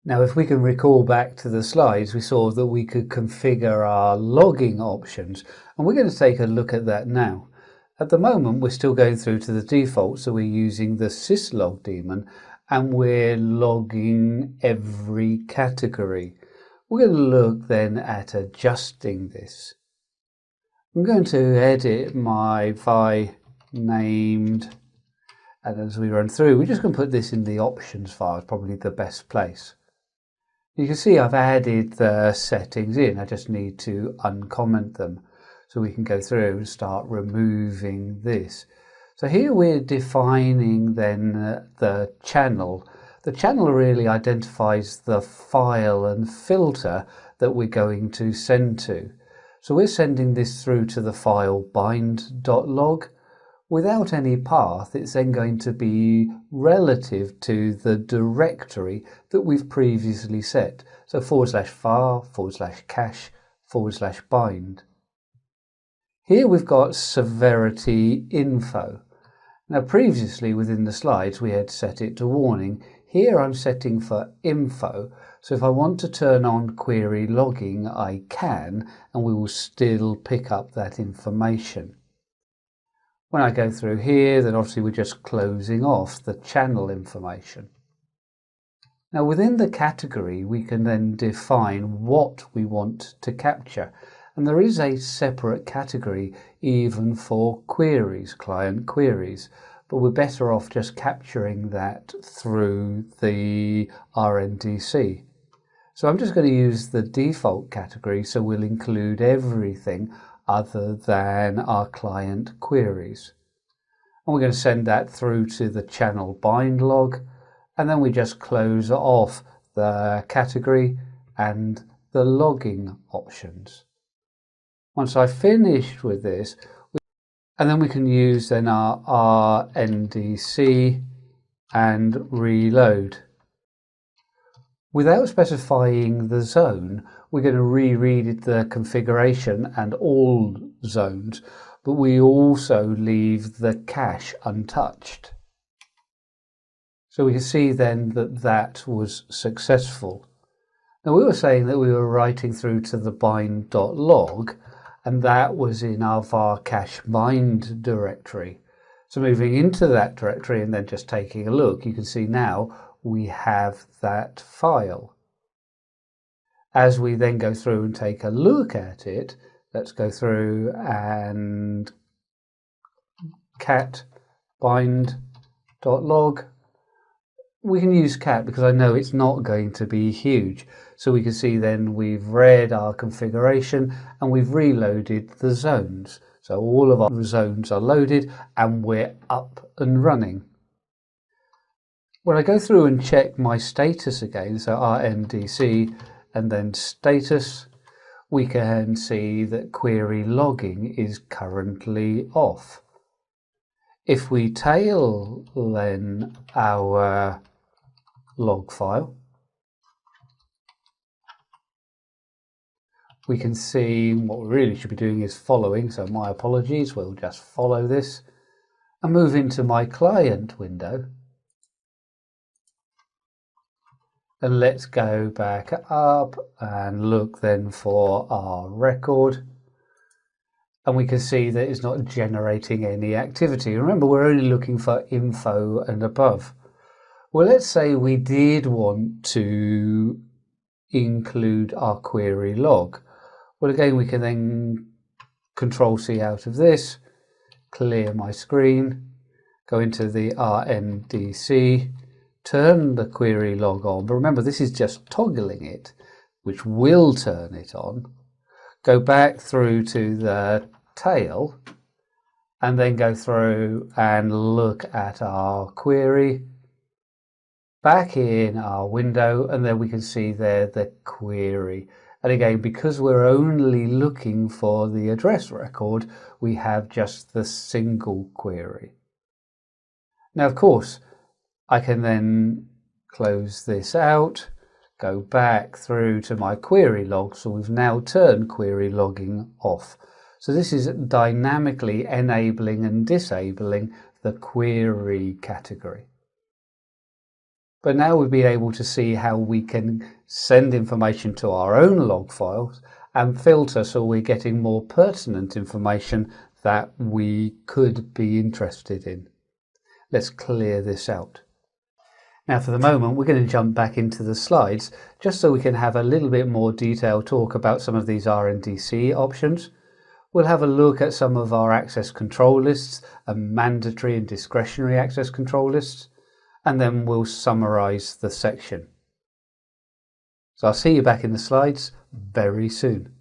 Now, if we can recall back to the slides, we saw that we could configure our logging options, and we're going to take a look at that now. At the moment, we're still going through to the default, so we're using the syslog daemon, and we're logging every category. We're going to look then at adjusting this. I'm going to edit my vi named, and as we run through, we're just going to put this in the options file, it's probably the best place. You can see I've added the settings in, I just need to uncomment them. So we can go through and start removing this. So here we're defining then the channel. The channel really identifies the file and filter that we're going to send to. So we're sending this through to the file bind.log. Without any path, it's then going to be relative to the directory that we've previously set. So /var, /cache, /bind. Here we've got severity info. Now previously within the slides we had set it to warning. Here I'm setting for info. So if I want to turn on query logging, I can, and we will still pick up that information. When I go through here, then obviously we're just closing off the channel information. Now within the category, we can then define what we want to capture. And there is a separate category even for queries, client queries, but we're better off just capturing that through the RNDC. So I'm just going to use the default category, so we'll include everything other than our client queries. And we're going to send that through to the channel bind log, and then we just close off the category and the logging options. Once I've finished with this, and then we can use then our RNDC and reload. Without specifying the zone, we're going to reread the configuration and all zones, but we also leave the cache untouched. So we can see then that that was successful. Now we were saying that we were writing through to the bind.log, and that was in our var cache bind directory. So moving into that directory and then just taking a look, you can see now we have that file. As we then go through and take a look at it, let's go through and cat bind.log. We can use cat because I know it's not going to be huge. So we can see then we've read our configuration and we've reloaded the zones. So all of our zones are loaded and we're up and running. When I go through and check my status again, so RNDC and then status, we can see that query logging is currently off. If we tail then our log file, we can see what we really should be doing is following, so my apologies, we'll just follow this and move into my client window. And let's go back up and look then for our record. And we can see that it's not generating any activity. Remember, we're only looking for info and above. Well, let's say we did want to include our query log. Well, again, we can then Control-C out of this, clear my screen, go into the RNDC, turn the query log on, but remember this is just toggling it, which will turn it on. Go back through to the tail and then go through and look at our query back in our window, and then we can see there the query. And again, because we're only looking for the address record, we have just the single query. Now, of course, I can then close this out, go back through to my query log. So we've now turned query logging off. So this is dynamically enabling and disabling the query category. But now we've been able to see how we can send information to our own log files and filter so we're getting more pertinent information that we could be interested in. Let's clear this out. Now for the moment we're going to jump back into the slides just so we can have a little bit more detailed talk about some of these RNDC options. We'll have a look at some of our access control lists and mandatory and discretionary access control lists, and then we'll summarize the section. So I'll see you back in the slides very soon.